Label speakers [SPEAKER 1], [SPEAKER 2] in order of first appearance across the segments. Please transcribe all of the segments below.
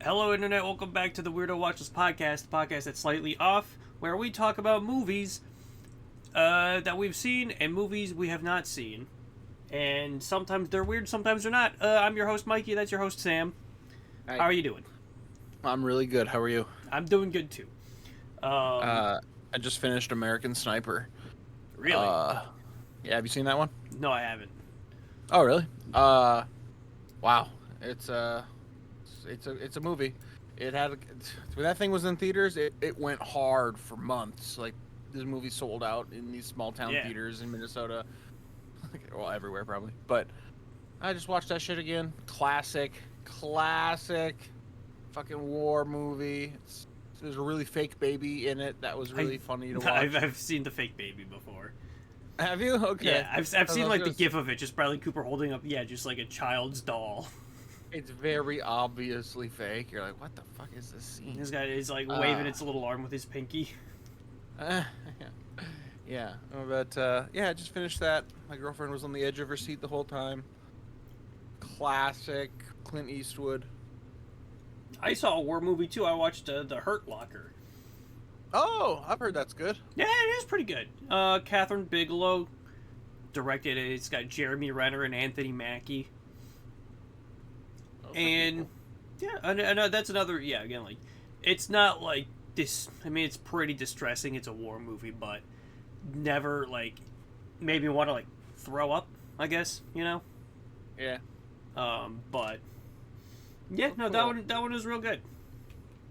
[SPEAKER 1] Hello, Internet. Welcome back to the Weirdo Watchlist Podcast, the podcast that's slightly off, where we talk about movies that we've seen and movies we have not seen. And sometimes they're weird, sometimes they're not. I'm your host, Mikey. That's your host, Sam.
[SPEAKER 2] Hi.
[SPEAKER 1] How are you doing?
[SPEAKER 2] I'm really good. How are you?
[SPEAKER 1] I'm doing good, too.
[SPEAKER 2] I just finished American Sniper.
[SPEAKER 1] Really?
[SPEAKER 2] Yeah, have you seen that one?
[SPEAKER 1] No, I haven't.
[SPEAKER 2] Oh, really? Wow. It's a movie. It had when that thing was in theaters, it went hard for months. Like, this movie sold out in these small town theaters in Minnesota. Well, everywhere probably. But I just watched that shit again. Classic fucking war movie. There's a really fake baby in it that was really funny to watch.
[SPEAKER 1] I've seen the fake baby before.
[SPEAKER 2] Have you? Okay.
[SPEAKER 1] Yeah, I've seen like the gif of it, just Bradley Cooper holding up, just like a child's doll.
[SPEAKER 2] It's very obviously fake. You're like, what the fuck is this scene?
[SPEAKER 1] This guy is like waving its little arm with his pinky.
[SPEAKER 2] Yeah, but I just finished that. My girlfriend was on the edge of her seat the whole time. Classic Clint Eastwood.
[SPEAKER 1] I saw a war movie too. I watched The Hurt Locker.
[SPEAKER 2] Oh, I've heard that's good.
[SPEAKER 1] Yeah, it is pretty good. Catherine Bigelow directed it. It's got Jeremy Renner and Anthony Mackie. And and that's another. Yeah, again, like it's not like this. I mean, it's pretty distressing. It's a war movie, but never like made me want to like throw up. I guess
[SPEAKER 2] Yeah.
[SPEAKER 1] But yeah, no,
[SPEAKER 2] cool.
[SPEAKER 1] that one is real good.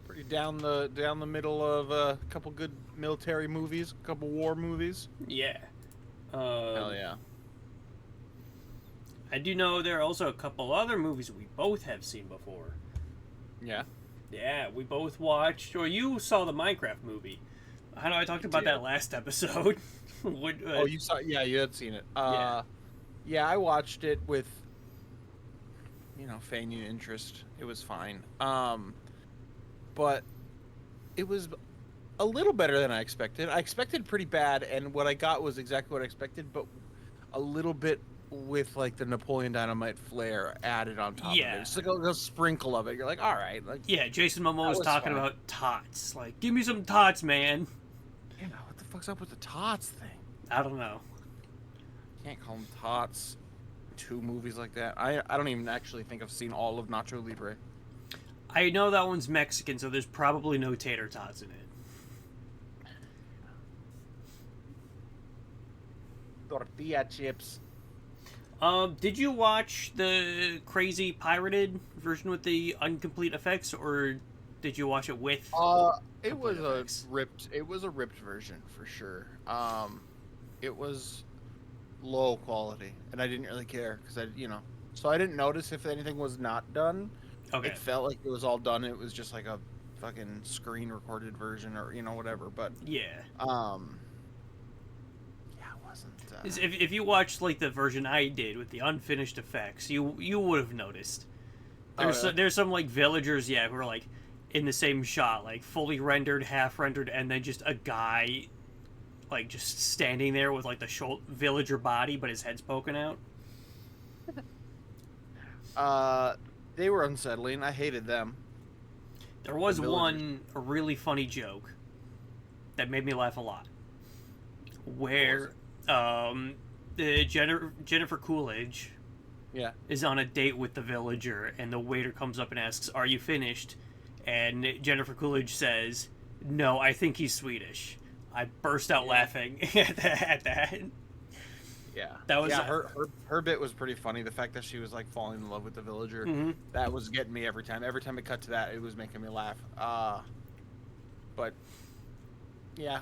[SPEAKER 2] Pretty down the middle of a couple good military movies, a couple war movies.
[SPEAKER 1] Yeah.
[SPEAKER 2] Hell yeah.
[SPEAKER 1] I do know there are also a couple other movies we both have seen before.
[SPEAKER 2] Yeah.
[SPEAKER 1] Yeah, we both watched, or you saw the Minecraft movie. I know I talked about that last episode.
[SPEAKER 2] You saw? Yeah, you had seen it.
[SPEAKER 1] Yeah,
[SPEAKER 2] I watched it with, feigning interest. It was fine. But it was a little better than I expected. I expected pretty bad, and what I got was exactly what I expected, but a little bit with like the Napoleon Dynamite flair added on top of it. It's like a sprinkle of it. You're like, all right. Like,
[SPEAKER 1] yeah, Jason Momoa was talking about tots. Like, give me some tots, man.
[SPEAKER 2] Yeah, what the fuck's up with the tots thing?
[SPEAKER 1] I don't know.
[SPEAKER 2] Can't call them tots. Two movies like that. I don't even actually think I've seen all of Nacho Libre.
[SPEAKER 1] I know that one's Mexican, so there's probably no tater tots in it.
[SPEAKER 2] Tortilla chips.
[SPEAKER 1] Did you watch the crazy pirated version with the incomplete effects, or did you watch it with?
[SPEAKER 2] It was effects? It was a ripped version for sure. It was low quality, and I didn't really care because so I didn't notice if anything was not done.
[SPEAKER 1] Okay.
[SPEAKER 2] It felt like it was all done. It was just like a fucking screen recorded version or whatever. But
[SPEAKER 1] yeah.
[SPEAKER 2] It wasn't.
[SPEAKER 1] If you watched like the version I did with the unfinished effects, you would have noticed. There's some like villagers, who are like in the same shot, like fully rendered, half rendered, and then just a guy like just standing there with like the villager body, but his head's poking out.
[SPEAKER 2] They were unsettling. I hated them.
[SPEAKER 1] There was a really funny joke that made me laugh a lot. Where Jennifer Coolidge is on a date with the villager, and the waiter comes up and asks, "Are you finished?" And Jennifer Coolidge says, "No, I think he's Swedish." I burst out laughing at that.
[SPEAKER 2] Yeah,
[SPEAKER 1] that was
[SPEAKER 2] her bit was pretty funny. The fact that she was like falling in love with the villager, that was getting me every time. Every time it cut to that, it was making me laugh. But yeah,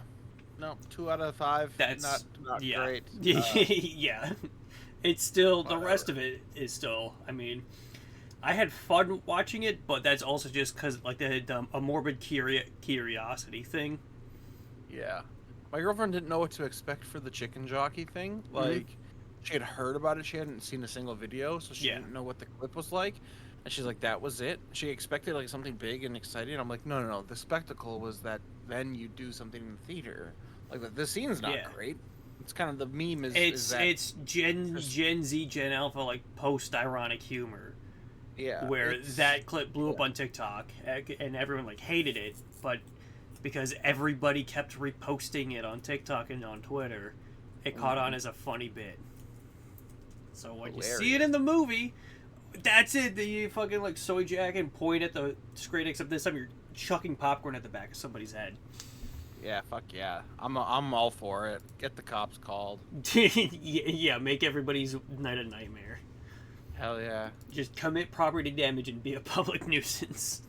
[SPEAKER 2] no, 2 out of 5.
[SPEAKER 1] That's
[SPEAKER 2] not great.
[SPEAKER 1] Yeah, it's still
[SPEAKER 2] whatever.
[SPEAKER 1] The rest of it is still. I mean, I had fun watching it, but that's also just because like a morbid curiosity thing.
[SPEAKER 2] Yeah. My girlfriend didn't know what to expect for the chicken jockey thing. Like, she had heard about it. She hadn't seen a single video, so she didn't know what the clip was like. And she's like, that was it? She expected, like, something big and exciting. I'm like, no. The spectacle was that then you do something in the theater. Like, the scene's not great. It's kind of the meme is that...
[SPEAKER 1] It's Gen Z, Gen Alpha, like, post-ironic humor.
[SPEAKER 2] Yeah.
[SPEAKER 1] Where that clip blew up on TikTok, and everyone, like, hated it, but because everybody kept reposting it on TikTok and on Twitter, it caught on as a funny bit. So when you see it in the movie, that's it. You fucking, like, soy jack and point at the screen, except this time you're chucking popcorn at the back of somebody's head.
[SPEAKER 2] Yeah, fuck yeah. I'm all for it. Get the cops called.
[SPEAKER 1] Yeah, make everybody's night a nightmare.
[SPEAKER 2] Hell yeah.
[SPEAKER 1] Just commit property damage and be a public nuisance.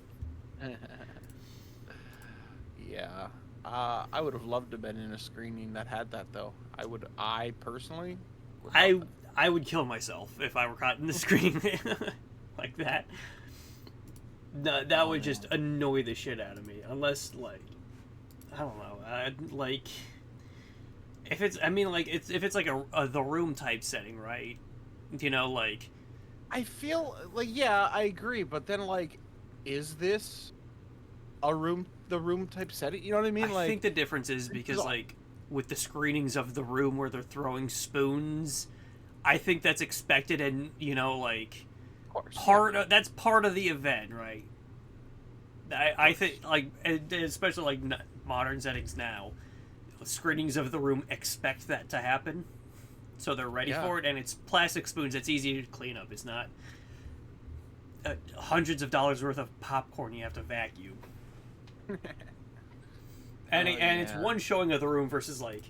[SPEAKER 2] Yeah. I would have loved to have been in a screening that had that, though. I personally
[SPEAKER 1] I would kill myself if I were caught in the screening like that. No, that would just annoy the shit out of me. Unless, like, I don't know, like, if it's, I mean, like, if it's like a The Room type setting, right? You know, like,
[SPEAKER 2] I feel like, yeah, I agree, but then, like, is this the room type setting? You know what I mean?
[SPEAKER 1] I think the difference is because, like, with the screenings of The Room where they're throwing spoons, I think that's expected, and, you know, like, of course, that's part of the event, right? I think, like, especially, like, modern settings now, screenings of The Room expect that to happen, so they're ready for it, and it's plastic spoons. It's easy to clean up. It's not hundreds of dollars worth of popcorn you have to vacuum. And it's one showing of The Room versus, like,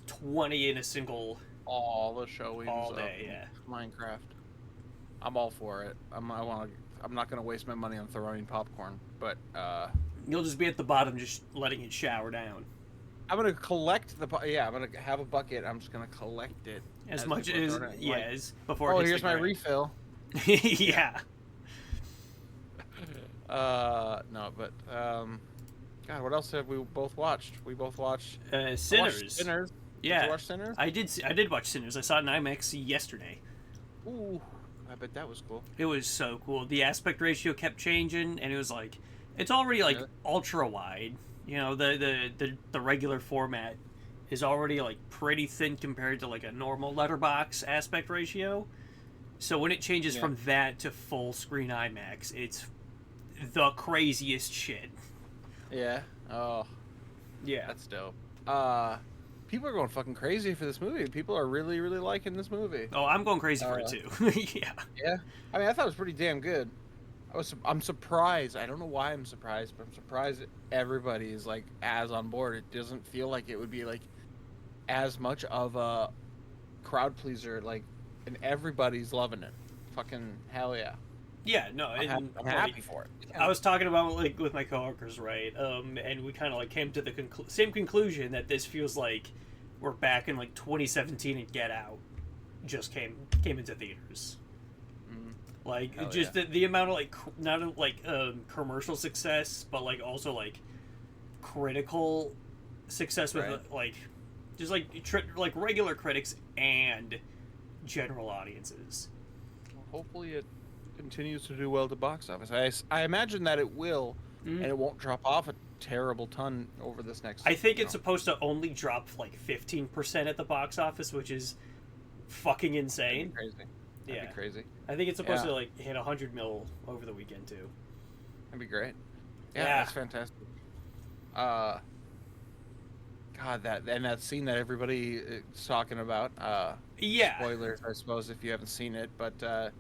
[SPEAKER 1] 20 in a single...
[SPEAKER 2] all the showings
[SPEAKER 1] all day,
[SPEAKER 2] of Minecraft. I'm all for it. I'm not gonna waste my money on throwing popcorn, but
[SPEAKER 1] you'll just be at the bottom, just letting it shower down.
[SPEAKER 2] I'm gonna collect I'm gonna have a bucket. I'm just gonna collect it
[SPEAKER 1] as much as as before.
[SPEAKER 2] Oh, here's my refill.
[SPEAKER 1] Yeah.
[SPEAKER 2] No, but God, what else have we both watched? We both watched
[SPEAKER 1] Sinners. Yeah.
[SPEAKER 2] Did you watch Sinners?
[SPEAKER 1] I did watch Sinners. I saw it in IMAX yesterday.
[SPEAKER 2] Ooh, I bet that was cool.
[SPEAKER 1] It was so cool. The aspect ratio kept changing, and it was like, it's already like ultra wide. You know, the regular format is already like pretty thin compared to like a normal letterbox aspect ratio. So when it changes from that to full screen IMAX, it's the craziest shit.
[SPEAKER 2] Yeah. Oh.
[SPEAKER 1] Yeah.
[SPEAKER 2] That's dope. People are going fucking crazy for this movie. People are really, really liking this movie.
[SPEAKER 1] Oh, I'm going crazy for it too. Yeah.
[SPEAKER 2] Yeah. I mean, I thought it was pretty damn good. I'm surprised. I don't know why I'm surprised, but I'm surprised that everybody is like as on board. It doesn't feel like it would be like as much of a crowd pleaser, like, and everybody's loving it. Fucking hell yeah.
[SPEAKER 1] Yeah, no,
[SPEAKER 2] I'm happy for it. Yeah.
[SPEAKER 1] I was talking about, like, with my coworkers, right? And we kind of like came to the same conclusion that this feels like we're back in like 2017 and Get Out just came into theaters. Like, hell just the amount of like not like commercial success, but like also like critical success with like just like like regular critics and general audiences.
[SPEAKER 2] Hopefully it continues to do well at the box office. I imagine that it will, and it won't drop off a terrible ton over this next.
[SPEAKER 1] I think it's supposed to only drop like 15% at the box office, which is fucking insane.
[SPEAKER 2] That'd be crazy. That'd be crazy.
[SPEAKER 1] I think it's supposed to like hit 100 mil over the weekend too.
[SPEAKER 2] That'd be great. Yeah, that's fantastic. God, that scene that everybody is talking about. Spoilers, I suppose, if you haven't seen it, but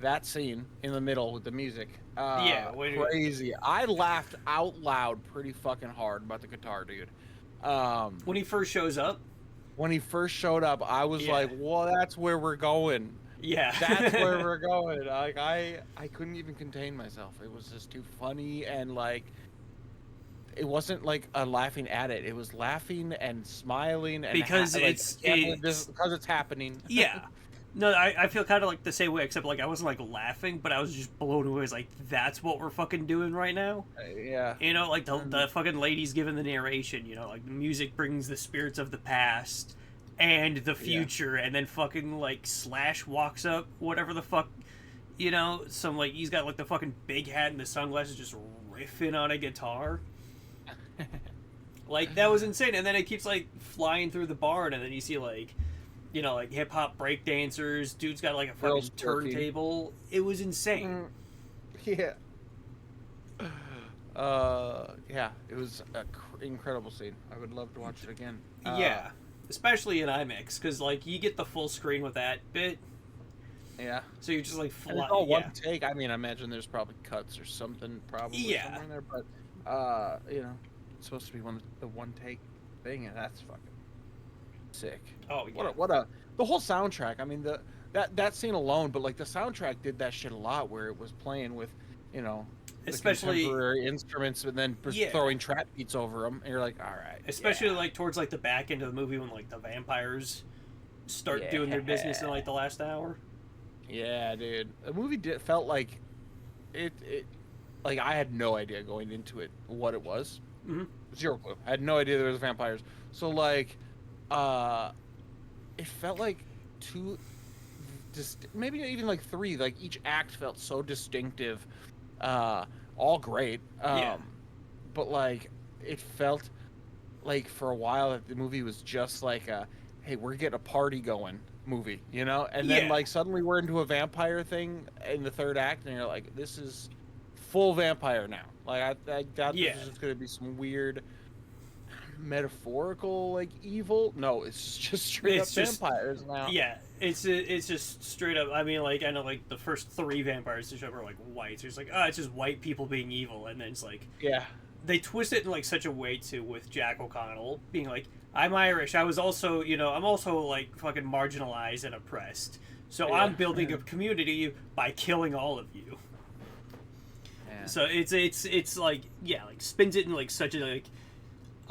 [SPEAKER 2] that scene in the middle with the music. Crazy. I laughed out loud pretty fucking hard about the guitar dude.
[SPEAKER 1] When he first shows up?
[SPEAKER 2] When he first showed up, I was like, well, that's where we're going.
[SPEAKER 1] Yeah.
[SPEAKER 2] That's where we're going. Like, I couldn't even contain myself. It was just too funny, and like, it wasn't like a laughing at it. It was laughing and smiling and
[SPEAKER 1] because
[SPEAKER 2] because it's happening.
[SPEAKER 1] Yeah. No, I feel kind of like the same way, except like I wasn't like laughing, but I was just blown away. It's like, that's what we're fucking doing right now.
[SPEAKER 2] Yeah.
[SPEAKER 1] You know, like the fucking lady's giving the narration. You know, like the music brings the spirits of the past and the future, and then fucking like Slash walks up, whatever the fuck, you know, some like he's got like the fucking big hat and the sunglasses, just riffing on a guitar. Like, that was insane. And then it keeps like flying through the barn, and then you see like you know, like hip-hop break dancers. Dude's got like a fucking turntable. It was insane.
[SPEAKER 2] Yeah. Yeah, it was an incredible scene. I would love to watch it again.
[SPEAKER 1] Yeah, especially in IMAX, because like you get the full screen with that bit.
[SPEAKER 2] Yeah.
[SPEAKER 1] So you're just like
[SPEAKER 2] and it's all one take. I mean, I imagine there's probably cuts or something somewhere in there, but you know, it's supposed to be the one take thing, and that's fucking sick.
[SPEAKER 1] Oh yeah.
[SPEAKER 2] The whole soundtrack. I mean, that scene alone, but like the soundtrack did that shit a lot, where it was playing with, you know,
[SPEAKER 1] especially
[SPEAKER 2] contemporary instruments, and then throwing trap beats over them, and you're like, all right.
[SPEAKER 1] Especially like towards like the back end of the movie when like the vampires start doing their business in like the last hour.
[SPEAKER 2] Yeah, dude. The movie felt like it like I had no idea going into it what it was.
[SPEAKER 1] Mm-hmm.
[SPEAKER 2] Zero clue. I had no idea there was vampires. So like, it felt like two, maybe even like three. Like each act felt so distinctive. All great. But like, it felt like for a while that the movie was just like a, hey, we're getting a party going movie, you know? And then like suddenly we're into a vampire thing in the third act, and you're like, this is full vampire now. Like I thought this was just gonna be some weird metaphorical like evil. No, it's just straight up vampires now.
[SPEAKER 1] Yeah, it's just straight up. I mean, like I know like the first three vampires to show up are like white. So it's like, oh, it's just white people being evil, and then it's like, they twist it in like such a way too with Jack O'Connell being like, I'm Irish. I was also, you know, I'm also like fucking marginalized and oppressed. So I'm building a community by killing all of you. Yeah. So it's like like spins it in like such a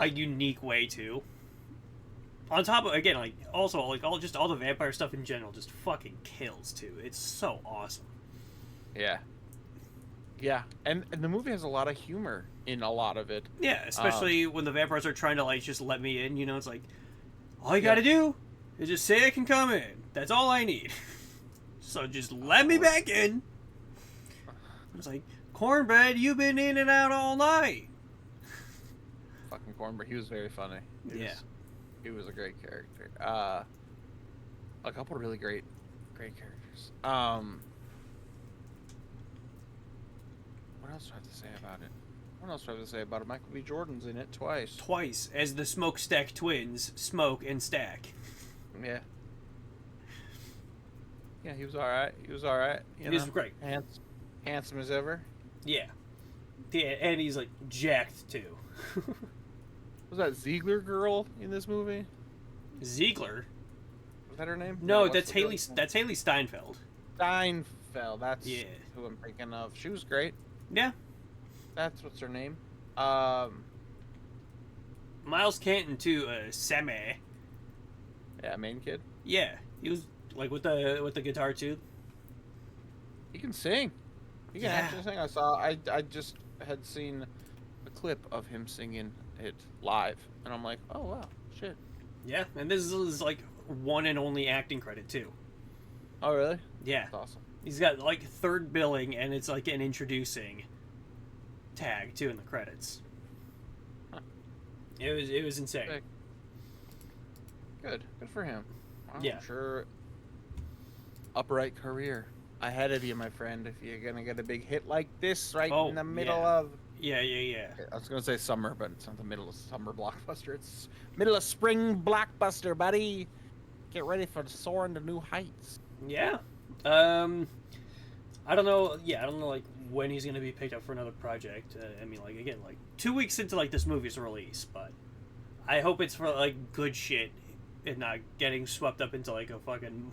[SPEAKER 1] unique way too. On top of again like also like all the vampire stuff in general just fucking kills too. It's so awesome.
[SPEAKER 2] Yeah. Yeah, and the movie has a lot of humor in a lot of it.
[SPEAKER 1] Yeah, especially when the vampires are trying to like just let me in, you know, it's like all you gotta do is just say I can come in. That's all I need. So just let me back in. It's like, Cornbread, you've been in and out all night.
[SPEAKER 2] Fucking Cornbread, he was very funny. He was a great character. A couple of really great characters. What else do I have to say about it? Michael B. Jordan's in it twice.
[SPEAKER 1] Twice, as the Smokestack twins, Smoke and Stack.
[SPEAKER 2] Yeah. Yeah, he was alright. He was
[SPEAKER 1] great.
[SPEAKER 2] Handsome as ever.
[SPEAKER 1] Yeah. Yeah, and he's like jacked too.
[SPEAKER 2] Was that Ziegler girl in this movie?
[SPEAKER 1] Ziegler?
[SPEAKER 2] Was that her name?
[SPEAKER 1] No, that's Haley Steinfeld.
[SPEAKER 2] Steinfeld, that's who I'm thinking of. She was great.
[SPEAKER 1] Yeah.
[SPEAKER 2] That's what's her name.
[SPEAKER 1] Miles Canton too, Seme.
[SPEAKER 2] Yeah, main kid.
[SPEAKER 1] Yeah. He was like with the guitar too.
[SPEAKER 2] He can sing. He can actually sing. I just had seen a clip of him singing it live, and I'm like, oh wow, shit.
[SPEAKER 1] Yeah, and this is like one and only acting credit too.
[SPEAKER 2] Oh really?
[SPEAKER 1] Yeah.
[SPEAKER 2] That's awesome.
[SPEAKER 1] He's got like third billing, and it's like an introducing tag too in the credits. Huh. It was insane.
[SPEAKER 2] Sick. Good for him. I'm sure. Upright career ahead of you, my friend. If you're gonna get a big hit like this in the middle of.
[SPEAKER 1] Yeah.
[SPEAKER 2] I was gonna say summer, but it's not the middle of summer blockbuster. It's middle of spring blockbuster, buddy. Get ready for soaring to new heights.
[SPEAKER 1] Yeah. I don't know. Yeah, I don't know like when he's gonna be picked up for another project. I mean, like again, like 2 weeks into like this movie's release, but I hope it's for like good shit and not getting swept up into like a fucking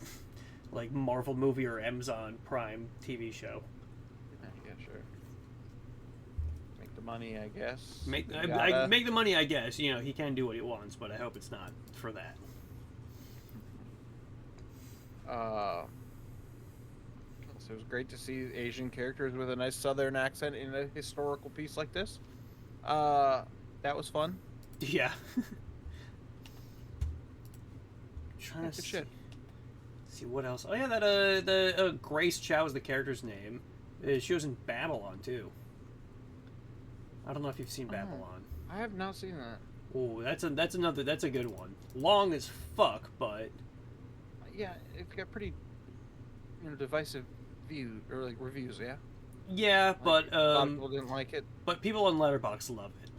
[SPEAKER 1] like Marvel movie or Amazon Prime TV show.
[SPEAKER 2] Yeah, sure. Make the money, I guess.
[SPEAKER 1] Make the money, I guess. You know, he can do what he wants, but I hope it's not for that.
[SPEAKER 2] So it was great to see Asian characters with a nice Southern accent in a historical piece like this. That was fun.
[SPEAKER 1] Yeah. Trying to see what else. Oh yeah, that Grace Chow is the character's name. She was in Babylon too. I don't know if you've seen Babylon.
[SPEAKER 2] I have not seen that.
[SPEAKER 1] Oh, that's a good one. Long as fuck, but
[SPEAKER 2] yeah, it's got pretty, divisive reviews. Yeah.
[SPEAKER 1] Yeah, but
[SPEAKER 2] a lot of people didn't like it.
[SPEAKER 1] But people on Letterboxd love it.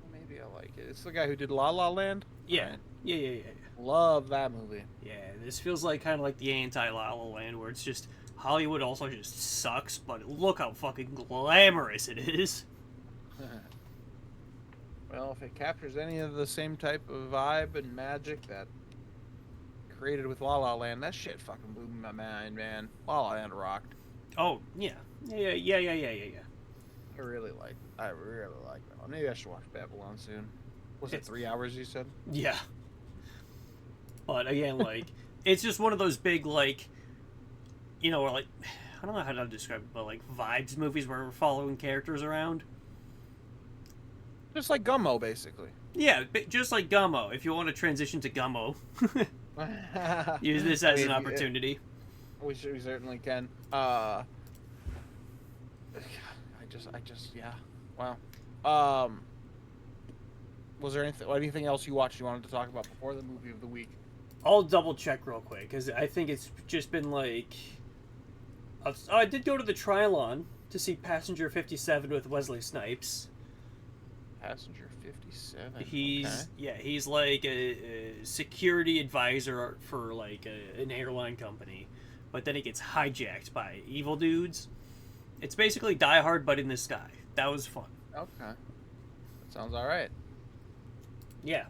[SPEAKER 2] Well, maybe I like it. It's the guy who did La La Land.
[SPEAKER 1] Yeah.
[SPEAKER 2] Right?
[SPEAKER 1] Yeah.
[SPEAKER 2] Love that movie.
[SPEAKER 1] Yeah, this feels like kind of like the anti-La La Land, where it's just Hollywood also just sucks, but look how fucking glamorous it is.
[SPEAKER 2] Well, if it captures any of the same type of vibe and magic that created with La La Land, that shit fucking blew my mind, man. La La Land rocked.
[SPEAKER 1] Oh, yeah. Yeah.
[SPEAKER 2] I really like that one. Maybe I should watch Babylon soon. Was it 3 hours, you said?
[SPEAKER 1] Yeah. But again, like, it's just one of those big, like, where, like, I don't know how to describe it, but, like, vibes movies where we're following characters around.
[SPEAKER 2] Just like Gummo, basically.
[SPEAKER 1] Yeah, just like Gummo. If you want to transition to Gummo, use this as an opportunity.
[SPEAKER 2] We certainly can. I just, yeah. Wow. Was there anything else you watched you wanted to talk about before the movie of the week?
[SPEAKER 1] I'll double check real quick, because I think it's just been like... I did go to the Trilon to see Passenger 57 with Wesley Snipes.
[SPEAKER 2] Passenger 57?
[SPEAKER 1] He's like a security advisor for like an airline company, but then he gets hijacked by evil dudes. It's basically Die Hard, but in the sky. That was fun.
[SPEAKER 2] Okay. That sounds alright.
[SPEAKER 1] Yeah.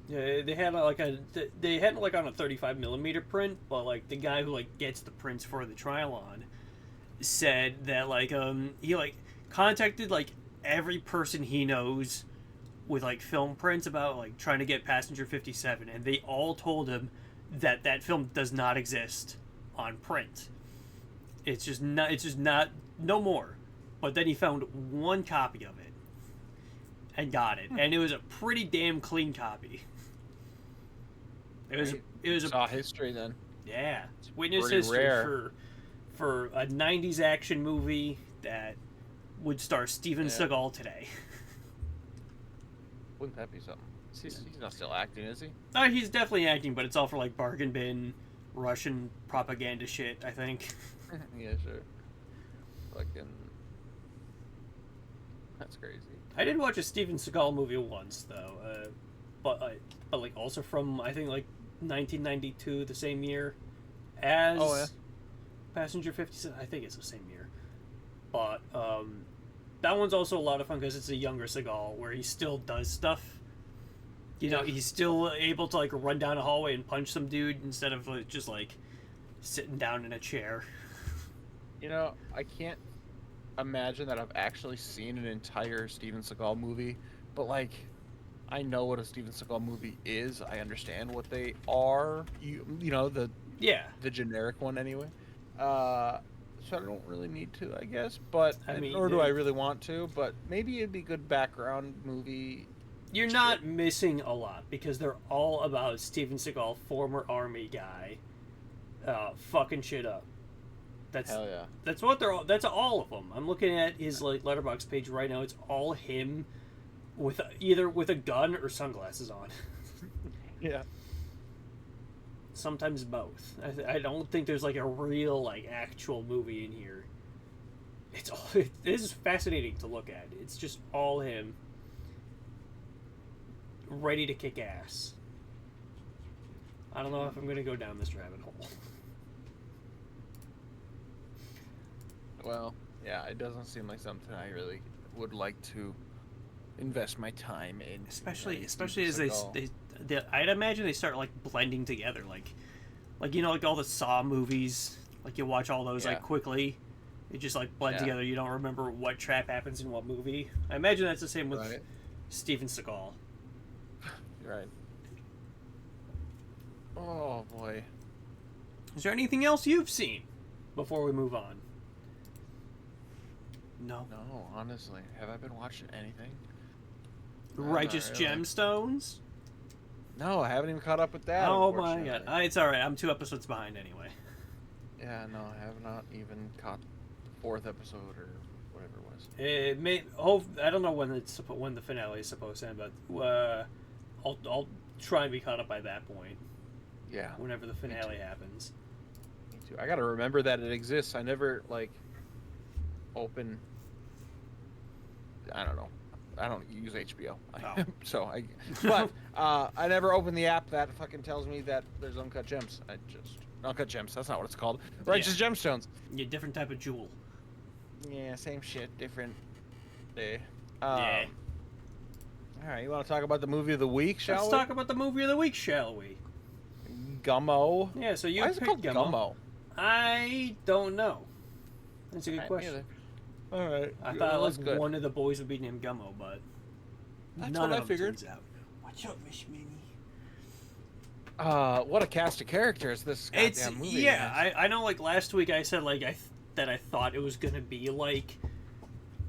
[SPEAKER 1] They had like on a 35mm print, but like the guy who like gets the prints for the Trilon said that like he like contacted like every person he knows with like film prints about like trying to get Passenger 57, and they all told him that film does not exist on print. It's just not no more. But then he found one copy of it and got it, and it was a pretty damn clean copy. It was
[SPEAKER 2] saw history then.
[SPEAKER 1] Yeah, witness history for a 90s action movie that would star Steven Seagal today.
[SPEAKER 2] Wouldn't that be something? He's not still acting, is he?
[SPEAKER 1] No, he's definitely acting, but it's all for like bargain bin Russian propaganda shit, I think.
[SPEAKER 2] Yeah, sure. Fucking, that's crazy.
[SPEAKER 1] I did watch a Steven Seagal movie once though, but like also from I think like 1992, the same year as Passenger 57. I think it's the same year, but that one's also a lot of fun because it's a younger Seagal where he still does stuff. He's still able to like run down a hallway and punch some dude instead of like, just like sitting down in a chair.
[SPEAKER 2] I can't imagine that I've actually seen an entire Steven Seagal movie, but like I know what a Steven Seagal movie is. I understand what they are. The generic one anyway. So I don't really need to, I guess. But nor do I really want to. But maybe it'd be a good background movie.
[SPEAKER 1] You're not missing a lot because they're all about Steven Seagal, former army guy, fucking shit up.
[SPEAKER 2] Hell yeah.
[SPEAKER 1] That's what they're all. That's all of them. I'm looking at his like Letterboxd page right now. It's all him, either with a gun or sunglasses on.
[SPEAKER 2] Yeah.
[SPEAKER 1] Sometimes both. I don't think there's like a real like actual movie in here. It is fascinating to look at. It's just all him, ready to kick ass. I don't know if I'm gonna go down this rabbit hole.
[SPEAKER 2] Well, yeah, it doesn't seem like something I really would like to invest my time in.
[SPEAKER 1] Especially as I'd imagine they start like blending together, like like all the Saw movies. Like you watch all those like quickly, it just like blend together. You don't remember what trap happens in what movie. I imagine that's the same with Steven Seagal.
[SPEAKER 2] Right. Oh boy.
[SPEAKER 1] Is there anything else you've seen before we move on? No,
[SPEAKER 2] honestly. Have I been watching anything?
[SPEAKER 1] Righteous Gemstones?
[SPEAKER 2] No, I haven't even caught up with that.
[SPEAKER 1] Oh my god. It's alright, I'm 2 episodes behind anyway.
[SPEAKER 2] Yeah, no, I have not even caught the 4th episode or whatever it was.
[SPEAKER 1] It may. I don't know when the finale is supposed to end, but I'll try and be caught up by that point.
[SPEAKER 2] Yeah.
[SPEAKER 1] Whenever the finale happens.
[SPEAKER 2] Me too. I gotta remember that it exists. I never open. I don't know. I don't use HBO.
[SPEAKER 1] Oh.
[SPEAKER 2] But I never open the app that fucking tells me that there's uncut gems. Uncut gems. That's not what it's called. Righteous gemstones.
[SPEAKER 1] Yeah, different type of jewel.
[SPEAKER 2] Yeah, same shit, different day.
[SPEAKER 1] Yeah.
[SPEAKER 2] All right, you want to talk about the movie of the week, shall we?
[SPEAKER 1] Let's talk about the movie of the week, shall we?
[SPEAKER 2] Gummo.
[SPEAKER 1] Yeah, so you
[SPEAKER 2] Why is it called Gummo?
[SPEAKER 1] I don't know. That's a good question.
[SPEAKER 2] All right.
[SPEAKER 1] I thought one of the boys would be named Gummo, but
[SPEAKER 2] that's
[SPEAKER 1] none
[SPEAKER 2] what
[SPEAKER 1] of
[SPEAKER 2] I figured.
[SPEAKER 1] Turns out. What's up, Miss Minnie?
[SPEAKER 2] What a cast of characters this goddamn movie.
[SPEAKER 1] Yeah, I know. Like last week, I said that I thought it was gonna be like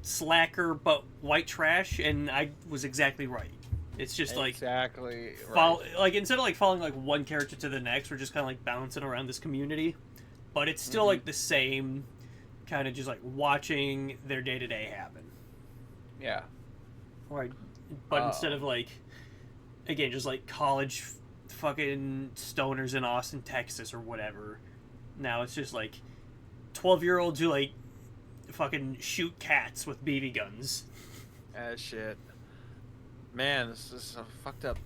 [SPEAKER 1] Slacker but white trash, and I was exactly right. It's just
[SPEAKER 2] exactly right.
[SPEAKER 1] Instead of following one character to the next, we're just kind of bouncing around this community, but it's still the same kind of just watching their day-to-day happen.
[SPEAKER 2] Yeah.
[SPEAKER 1] Right. But instead of again, just college fucking stoners in Austin, Texas or whatever, now it's just 12-year-olds who fucking shoot cats with BB guns.
[SPEAKER 2] Shit. Man, this is some fucked up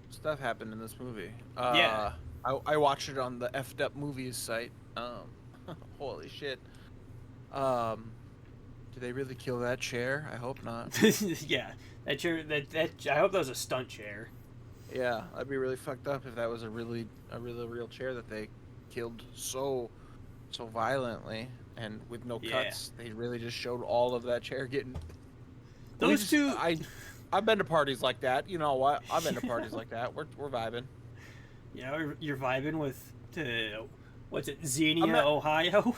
[SPEAKER 2] stuff happened in this movie.
[SPEAKER 1] Yeah.
[SPEAKER 2] I watched it on the effed up movies site. Holy shit. Did they really kill that chair? I hope not.
[SPEAKER 1] Yeah, that chair. That I hope that was a stunt chair.
[SPEAKER 2] Yeah, that'd be really fucked up if that was a really real chair that they killed so violently and with no cuts. They really just showed all of that chair getting.
[SPEAKER 1] Those two.
[SPEAKER 2] I've been to parties like that. You know what? I've been to parties like that. We're vibing.
[SPEAKER 1] Yeah, you're vibing with what's it, Xenia, Ohio?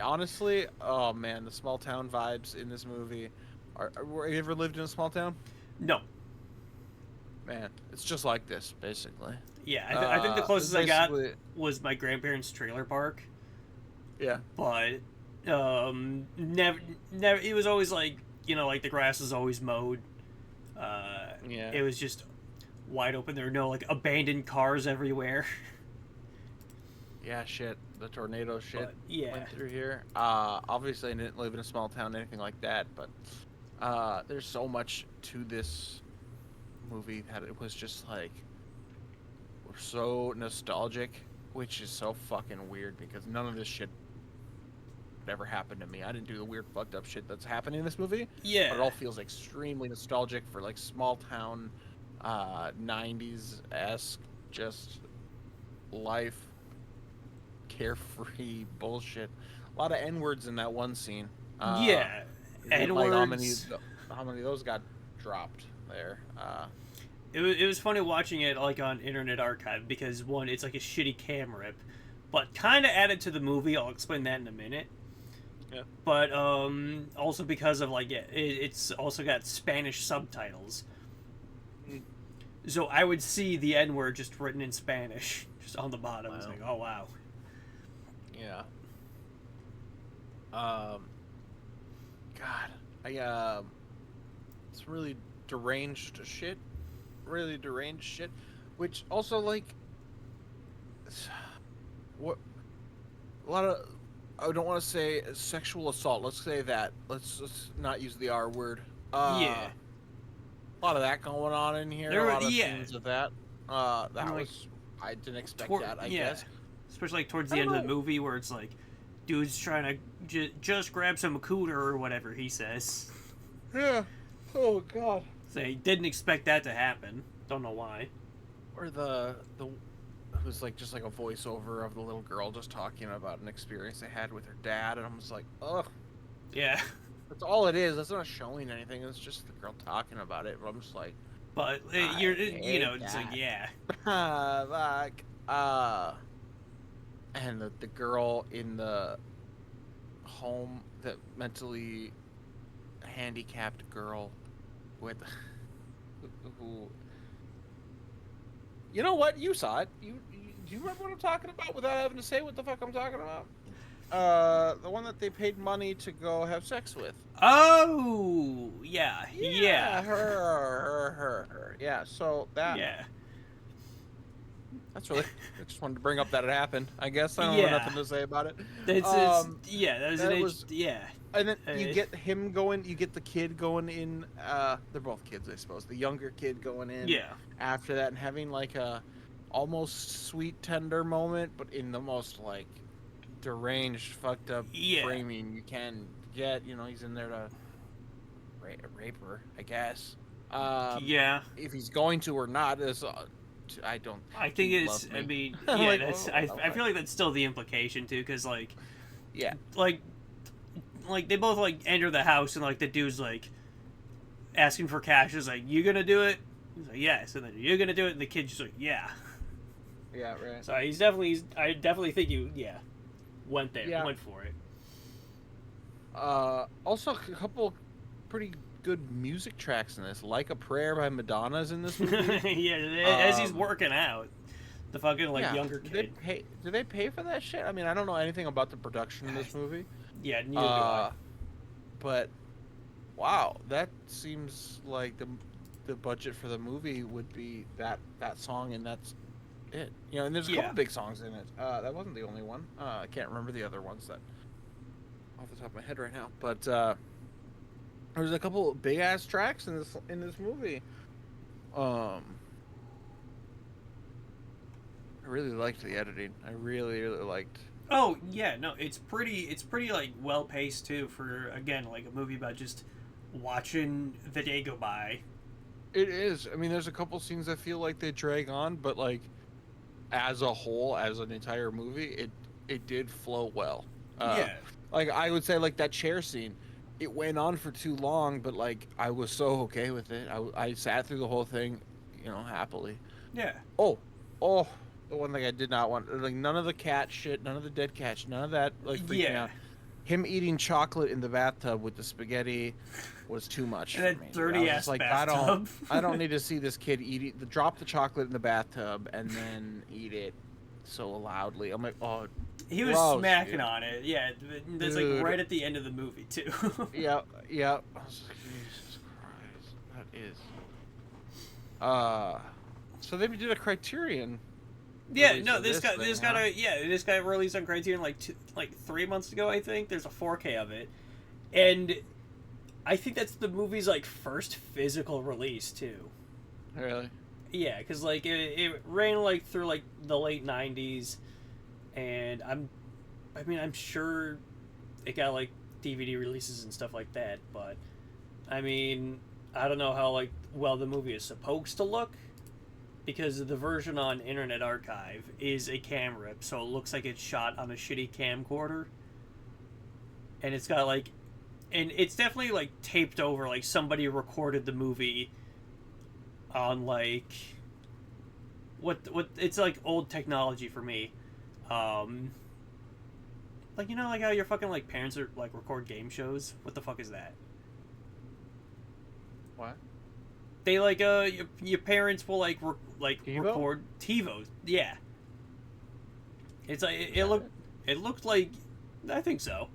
[SPEAKER 2] Honestly, oh man, the small town vibes in this movie. Have you ever lived in a small town?
[SPEAKER 1] No.
[SPEAKER 2] Man, it's just like this, basically.
[SPEAKER 1] Yeah, I think the closest I got was my grandparents' trailer park.
[SPEAKER 2] Yeah.
[SPEAKER 1] But never. It was always the grass was always mowed.
[SPEAKER 2] Yeah.
[SPEAKER 1] It was just wide open. There were no abandoned cars everywhere.
[SPEAKER 2] Yeah, shit. The tornado shit went through here. Obviously, I didn't live in a small town, anything like that, but there's so much to this movie that it was just we're so nostalgic, which is so fucking weird because none of this shit ever happened to me. I didn't do the weird fucked up shit that's happening in this movie.
[SPEAKER 1] Yeah.
[SPEAKER 2] But it all feels extremely nostalgic for small town 90s-esque just life. Carefree bullshit. A lot of N-words in that one scene.
[SPEAKER 1] Yeah. N-words.
[SPEAKER 2] How many of those got dropped there?
[SPEAKER 1] It was funny watching it on Internet Archive because one, it's a shitty cam rip, but kind of added to the movie. I'll explain that in a minute.
[SPEAKER 2] Yeah.
[SPEAKER 1] But also because of it's also got Spanish subtitles. So I would see the N-word just written in Spanish, just on the bottom. Wow. It's oh wow.
[SPEAKER 2] Yeah. God, it's really deranged shit. Really deranged shit, which also what a lot of I don't want to say sexual assault. Let's say that. Let's not use the R word.
[SPEAKER 1] Yeah.
[SPEAKER 2] A lot of that going on in here. A lot of scenes of that. That was I didn't expect that. I guess.
[SPEAKER 1] Especially towards the end of the movie where it's dude's trying to just grab some cooter or whatever he says.
[SPEAKER 2] Yeah. Oh God.
[SPEAKER 1] So he didn't expect that to happen. Don't know why.
[SPEAKER 2] Or it was just a voiceover of the little girl just talking about an experience they had with her dad, and I'm just ugh.
[SPEAKER 1] Yeah.
[SPEAKER 2] That's all it is. That's not showing anything. It's just the girl talking about it. But I'm just
[SPEAKER 1] But it's yeah.
[SPEAKER 2] And the girl in the home, the mentally handicapped girl with who. You know what? You saw it. Do you remember what I'm talking about without having to say what the fuck I'm talking about? The one that they paid money to go have sex with.
[SPEAKER 1] Oh, yeah.
[SPEAKER 2] Her. Yeah, so that.
[SPEAKER 1] Yeah.
[SPEAKER 2] That's really. I just wanted to bring up that it happened. I guess I don't have nothing to say about it.
[SPEAKER 1] Yeah.
[SPEAKER 2] And then you get him going. You get the kid going in. They're both kids, I suppose. The younger kid going in.
[SPEAKER 1] Yeah.
[SPEAKER 2] After that, and having like a almost sweet tender moment, but in the most like deranged, fucked up framing you can get. You know, he's in there to rape her, I guess. If he's going to or not is. I don't.
[SPEAKER 1] I think it's. I mean, yeah. Like, that's. I feel like that's still the implication too, because like, like they both like enter the house and like the dude's like asking for cash. Is like, you gonna do it? He's like, yes. And then you're gonna do it, and the kid's just like, yeah.
[SPEAKER 2] Yeah, right.
[SPEAKER 1] So he's definitely. I definitely think you. Yeah. Went there. Yeah. Went for it.
[SPEAKER 2] Also, a couple pretty good music tracks in this. Like a Prayer by Madonna's in this movie.
[SPEAKER 1] Yeah, as he's working out. The fucking younger kid.
[SPEAKER 2] Do they pay for that shit? I mean, I don't know anything about the production of this movie.
[SPEAKER 1] Yeah, neither do I.
[SPEAKER 2] But wow, that seems like the budget for the movie would be that song, and that's it. You know, and there's a couple big songs in it. That wasn't the only one. I can't remember the other ones that off the top of my head right now. But there's a couple big ass tracks in this movie. I really liked the editing. I really, really liked.
[SPEAKER 1] Oh yeah, no, it's pretty like well paced too for again like a movie about just watching the day go by.
[SPEAKER 2] It is. I mean, there's a couple scenes I feel like they drag on, but like as a whole, as an entire movie, it did flow well. Like I would say, like that chair scene, it went on for too long, but like I was so okay with it. I sat through the whole thing, you know, happily.
[SPEAKER 1] Yeah.
[SPEAKER 2] Oh. The one thing I did not want, like none of the cat shit, none of the dead cat shit, none of that, like freaking out. Him eating chocolate in the bathtub with the spaghetti was too much for me.
[SPEAKER 1] Dirty ass like, bathtub.
[SPEAKER 2] I don't need to see this kid drop the chocolate in the bathtub and then eat it so loudly. I'm like, oh.
[SPEAKER 1] He was gross, smacking on it. Yeah, that's like right at the end of the movie too.
[SPEAKER 2] Yeah. I was like, Jesus Christ, that is. So they did a Criterion.
[SPEAKER 1] Yeah, no, this guy released on Criterion like 3 months ago, I think. There's a 4K of it, and I think that's the movie's like first physical release too.
[SPEAKER 2] Really?
[SPEAKER 1] Yeah, because like it ran like through like the late '90s, and I'm sure it got like DVD releases and stuff like that. But I mean, I don't know how like well the movie is supposed to look. Because the version on Internet Archive is a cam rip, so it looks like it's shot on a shitty camcorder. And it's got like... And it's definitely like taped over, like somebody recorded the movie on like... What it's like old technology for me. Like, you know, like how your fucking like parents are like record game shows? What the fuck is that?
[SPEAKER 2] What?
[SPEAKER 1] They like your parents will like record TiVos. Yeah. It's like it looked like, I think so.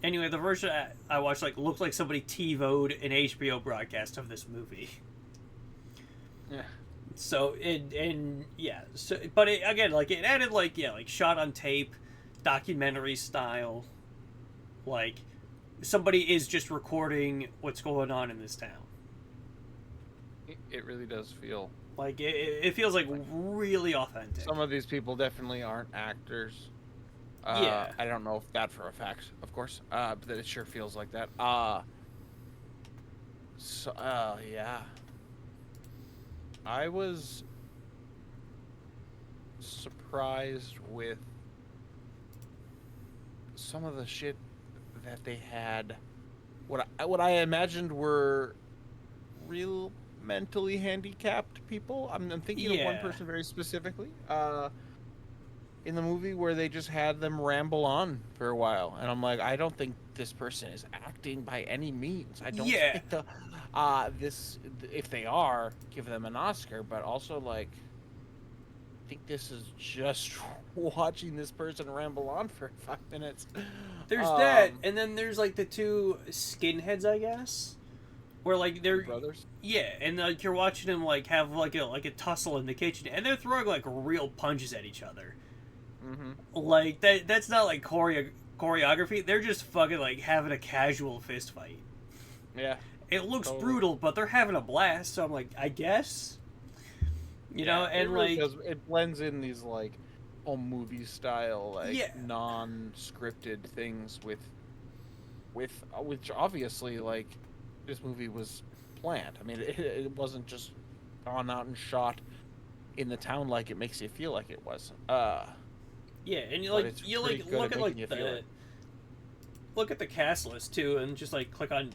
[SPEAKER 1] Anyway, the version I watched like looked like somebody TiVo'd an HBO broadcast of this movie.
[SPEAKER 2] Yeah.
[SPEAKER 1] So but it added like shot on tape, documentary style, like somebody is just recording what's going on in this town.
[SPEAKER 2] It really does feel
[SPEAKER 1] like it feels like really authentic.
[SPEAKER 2] Some of these people definitely aren't actors.
[SPEAKER 1] I
[SPEAKER 2] don't know if that for a fact, of course, but it sure feels like that. Yeah. I was surprised with some of the shit that they had. What I imagined were real mentally handicapped people. I'm thinking of one person very specifically in the movie where they just had them ramble on for a while, and I'm like, I don't think this person is acting by any means. I don't think this, if they are, give them an Oscar, but also like I think this is just watching this person ramble on for 5 minutes.
[SPEAKER 1] There's that, and then there's like the two skinheads, I guess. where like they're
[SPEAKER 2] brothers.
[SPEAKER 1] Yeah, and like you're watching them like have like a tussle in the kitchen, and they're throwing like real punches at each other.
[SPEAKER 2] Mm-hmm.
[SPEAKER 1] Like that's not like choreography. They're just fucking like having a casual fist fight.
[SPEAKER 2] Yeah.
[SPEAKER 1] It looks brutal, but they're having a blast. So I'm like, I guess, you know, and
[SPEAKER 2] really
[SPEAKER 1] like
[SPEAKER 2] it blends in these like home movie style like non-scripted things with which obviously like this movie was planned. I mean, it wasn't just gone out and shot in the town like it makes you feel like it was.
[SPEAKER 1] Yeah, and you look at like look at the cast list too, and just like click on,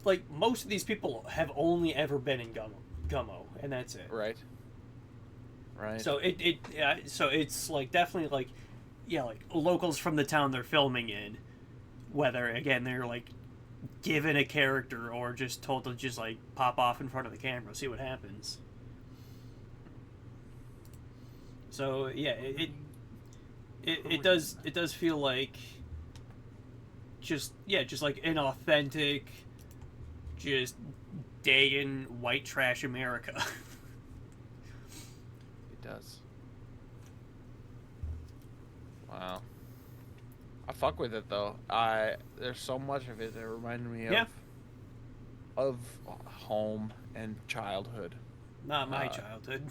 [SPEAKER 1] like, most of these people have only ever been in Gummo, and that's it.
[SPEAKER 2] Right.
[SPEAKER 1] So so it's like definitely like, yeah, like locals from the town they're filming in, whether again they're like given a character or just told to just like pop off in front of the camera, see what happens. So yeah, it does feel like just like an authentic, just day in white trash America.
[SPEAKER 2] It does. Wow. I fuck with it though. There's so much of it that reminded me of home and childhood.
[SPEAKER 1] Not my childhood.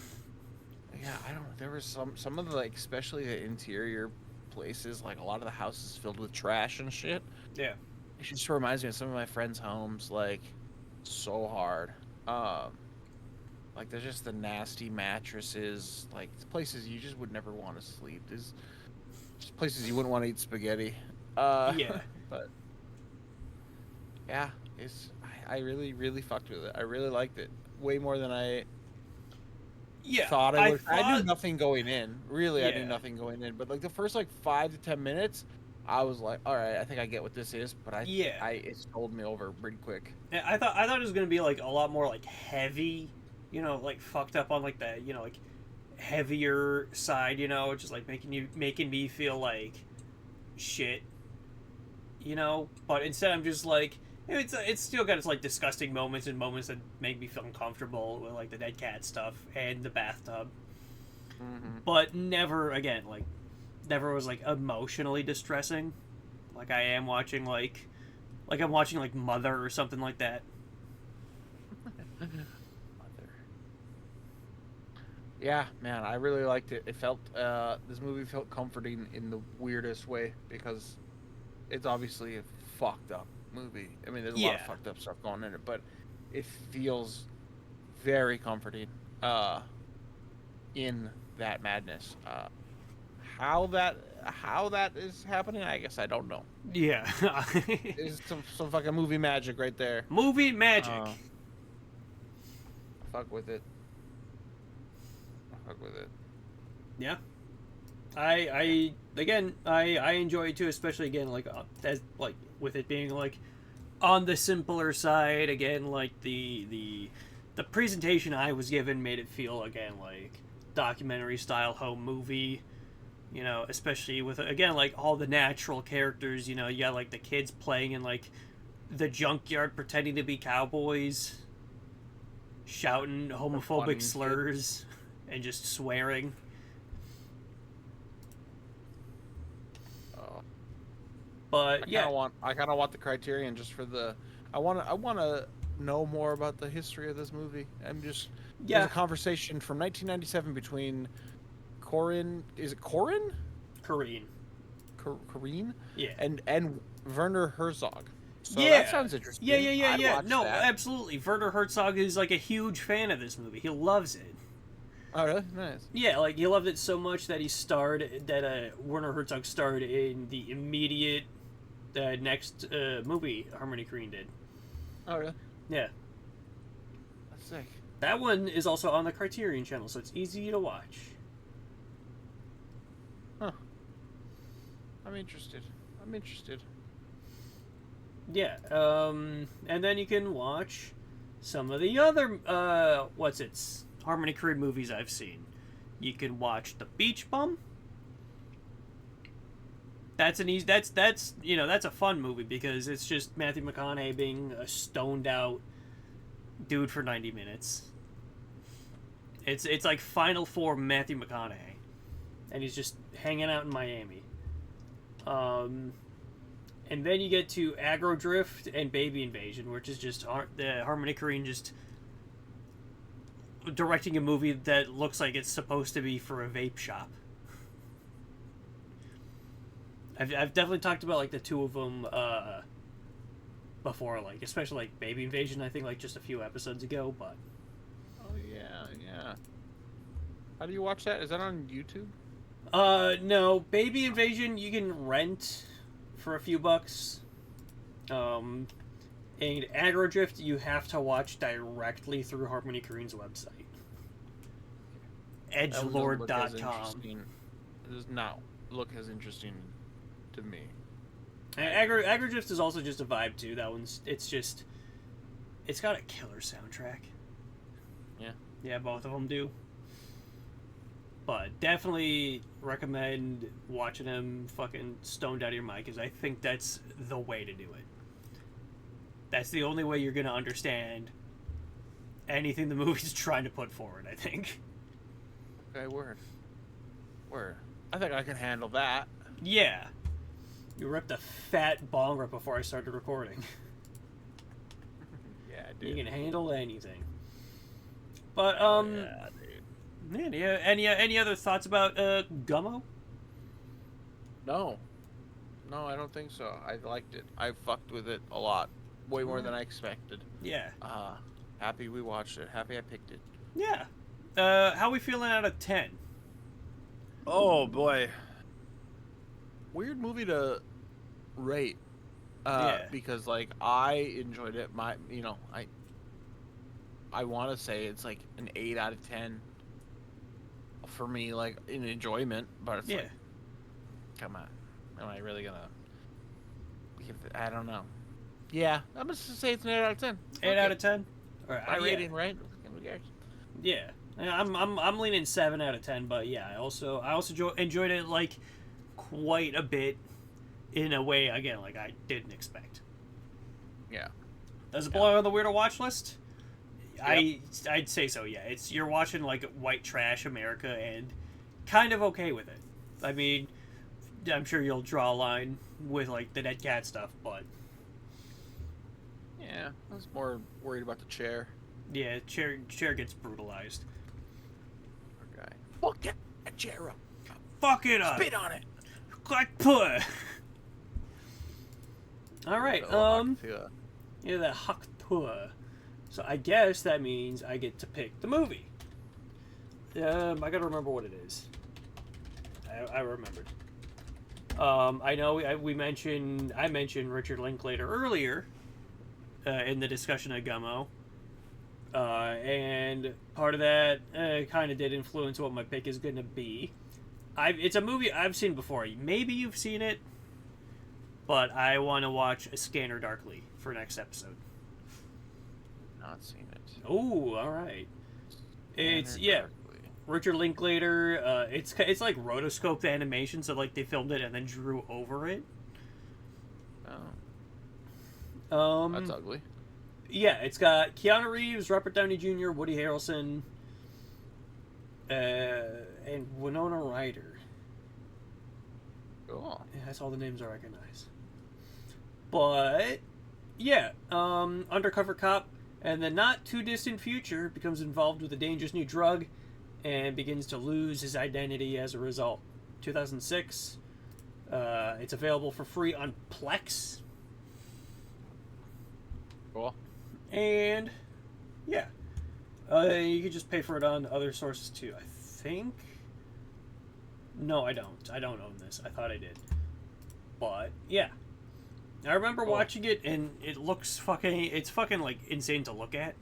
[SPEAKER 2] Yeah, I don't. There was some of the like, especially the interior places, like a lot of the houses filled with trash and shit.
[SPEAKER 1] Yeah.
[SPEAKER 2] It just reminds me of some of my friends' homes, like, so hard. Like there's just the nasty mattresses, like places you just would never want to sleep. There's just places you wouldn't want to eat spaghetti.
[SPEAKER 1] Yeah.
[SPEAKER 2] But yeah, I really, really fucked with it. I really liked it way more than I thought I would. I knew nothing going in. Really, I knew nothing going in. But like the first like 5 to 10 minutes, I was like, all right, I think I get what this is. But it sold me over pretty quick.
[SPEAKER 1] Yeah, I thought it was gonna be like a lot more like heavy, you know, like fucked up on like that, you know, like heavier side, you know, just like making me feel like shit, you know. But instead, I'm just like, it's still got its like disgusting moments and moments that make me feel uncomfortable with like the dead cat stuff and the bathtub.
[SPEAKER 2] Mm-hmm.
[SPEAKER 1] But never was like emotionally distressing, like I am watching like I'm watching like Mother or something like that.
[SPEAKER 2] Mother. Yeah, man, I really liked it. It felt this movie felt comforting in the weirdest way because it's obviously a fucked up movie. I mean, there's a lot of fucked up stuff going in it, but it feels very comforting in that madness. How that is happening, I guess I don't know.
[SPEAKER 1] Yeah.
[SPEAKER 2] It's some fucking movie magic right there.
[SPEAKER 1] Movie magic.
[SPEAKER 2] Fuck with it.
[SPEAKER 1] Yeah. I enjoy it too, especially again like as like with it being like on the simpler side. Again, like the presentation I was given made it feel again like documentary style home movie. You know, especially with again like all the natural characters. You know, you got like the kids playing in like the junkyard pretending to be cowboys, shouting homophobic slurs and just swearing. But
[SPEAKER 2] I kind of want the Criterion just for the. I want to know more about the history of this movie. I'm just there's a conversation from 1997 between Corinne. Is it Corinne?
[SPEAKER 1] Corrine.
[SPEAKER 2] Corinne.
[SPEAKER 1] Yeah.
[SPEAKER 2] And Werner Herzog. So that sounds interesting.
[SPEAKER 1] Yeah. No, absolutely. Werner Herzog is like a huge fan of this movie. He loves it.
[SPEAKER 2] Oh, really? Nice.
[SPEAKER 1] Yeah, like he loved it so much that Werner Herzog starred in the immediate next movie Harmony Korine did.
[SPEAKER 2] Oh, really?
[SPEAKER 1] Yeah.
[SPEAKER 2] That's sick.
[SPEAKER 1] That one is also on the Criterion channel, so it's easy to watch.
[SPEAKER 2] Huh. I'm interested.
[SPEAKER 1] Yeah, and then you can watch some of the other, Harmony Korine movies I've seen. You can watch The Beach Bum. That's a fun movie because it's just Matthew McConaughey being a stoned out dude for 90 minutes. It's like Final Four Matthew McConaughey, and he's just hanging out in Miami. And then you get to Aggro Drift and Baby Invasion, which is just the Harmony Korine just directing a movie that looks like it's supposed to be for a vape shop. I've definitely talked about like the two of them before, like especially like Baby Invasion. I think like just a few episodes ago, but.
[SPEAKER 2] Oh yeah. How do you watch that? Is that on YouTube?
[SPEAKER 1] No. Baby Invasion you can rent for a few bucks. And Aggro Drift you have to watch directly through Harmony Korine's website. Edgelord.com.
[SPEAKER 2] It does not look as interesting to me.
[SPEAKER 1] Aggro Drift is also just a vibe too. That one's it's got a killer soundtrack. Yeah, both of them do. But definitely recommend watching them fucking stoned out of your mind, because I think that's the way to do it. That's the only way you're gonna understand anything the movie's trying to put forward, I think.
[SPEAKER 2] Okay, word. I think I can handle that.
[SPEAKER 1] Yeah. You ripped a fat bong right before I started recording.
[SPEAKER 2] Yeah, dude.
[SPEAKER 1] You can handle anything. But,
[SPEAKER 2] Yeah, dude.
[SPEAKER 1] man, any other thoughts about, Gummo?
[SPEAKER 2] No, I don't think so. I liked it. I fucked with it a lot. Way more than I expected.
[SPEAKER 1] Yeah.
[SPEAKER 2] Happy we watched it. Happy I picked it.
[SPEAKER 1] Yeah. How we feeling out of 10?
[SPEAKER 2] Oh, boy. Weird movie to rate.
[SPEAKER 1] Yeah.
[SPEAKER 2] Because, like, I enjoyed it. I want to say it's, like, an 8 out of 10 for me, like, in enjoyment. But it's like, come on. Am I really going to... I don't know. Yeah, I'm going to say it's an 8 out of 10.
[SPEAKER 1] 8 out of 10?
[SPEAKER 2] My rating, right? Who cares?
[SPEAKER 1] Yeah. I'm leaning 7 out of 10, but yeah, I also enjoyed it, like, quite a bit in a way, again, like I didn't expect.
[SPEAKER 2] Yeah.
[SPEAKER 1] Does it belong on the Weirdo Watchlist?
[SPEAKER 2] Yep.
[SPEAKER 1] I'd say so, yeah. You're watching, like, white trash America and kind of okay with it. I mean, I'm sure you'll draw a line with, like, the dead cat stuff, but...
[SPEAKER 2] Yeah, I was more worried about the chair.
[SPEAKER 1] Yeah, chair gets brutalized.
[SPEAKER 2] Poor guy. Fuck that chair up.
[SPEAKER 1] Fuck it up!
[SPEAKER 2] Spit on it!
[SPEAKER 1] Like put! Alright, yeah, the Huck Tour. So I guess that means I get to pick the movie. I gotta remember what it is. I remembered. I know I mentioned Richard Linklater earlier in the discussion of Gummo. And part of that kind of did influence what my pick is going to be. It's a movie I've seen before. Maybe you've seen it, but I want to watch A Scanner Darkly for next episode.
[SPEAKER 2] Not seen it.
[SPEAKER 1] Oh, all right. It's Richard Linklater. It's like rotoscoped animation, so like they filmed it and then drew over it.
[SPEAKER 2] Oh. That's ugly.
[SPEAKER 1] Yeah, it's got Keanu Reeves, Robert Downey Jr., Woody Harrelson, and Winona Ryder.
[SPEAKER 2] Cool.
[SPEAKER 1] Yeah, that's all the names I recognize. But yeah, undercover cop, and the not too distant future becomes involved with a dangerous new drug, and begins to lose his identity as a result. 2006. It's available for free on Plex.
[SPEAKER 2] Cool.
[SPEAKER 1] And yeah, you can just pay for it on other sources too, I think. No, I don't. I don't own this. I thought I did. But yeah, I remember watching it, and it looks fucking. It's fucking like insane to look at.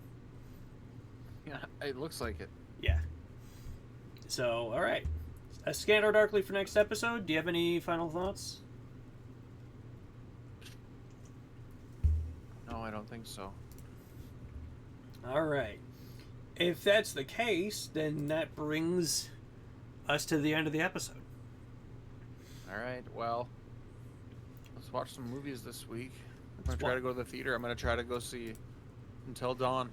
[SPEAKER 2] Yeah, it looks like it.
[SPEAKER 1] Yeah. So all right, A Scanner Darkly for next episode. Do you have any final thoughts?
[SPEAKER 2] No, I don't think so.
[SPEAKER 1] All right. If that's the case, then that brings us to the end of the episode.
[SPEAKER 2] All right. Well, let's watch some movies this week. I'm going to try to go to the theater. I'm going to try to go see Until Dawn.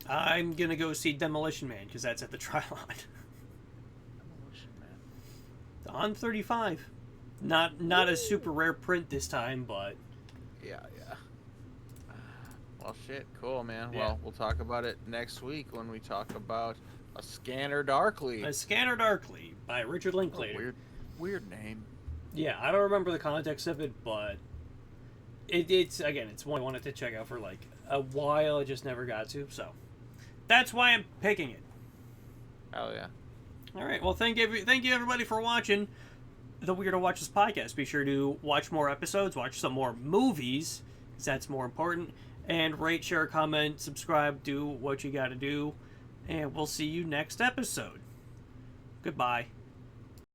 [SPEAKER 1] I'm gonna go see Demolition Man because that's at the Trilon.
[SPEAKER 2] Demolition Man.
[SPEAKER 1] On 35. Not a super rare print this time, but
[SPEAKER 2] yeah. Well, shit, cool, man.
[SPEAKER 1] Yeah.
[SPEAKER 2] Well, we'll talk about it next week when we talk about A Scanner Darkly.
[SPEAKER 1] A Scanner Darkly by Richard Linklater.
[SPEAKER 2] Weird name.
[SPEAKER 1] Yeah, I don't remember the context of it, but it's one I wanted to check out for like a while. I just never got to, so that's why I'm picking it.
[SPEAKER 2] Oh yeah.
[SPEAKER 1] All right. Well, thank you everybody for watching the Weirdo Watchlist Podcast. Be sure to watch more episodes, watch some more movies, because that's more important, and rate, share, comment, subscribe, do what you got to do, and we'll see you next episode. Goodbye.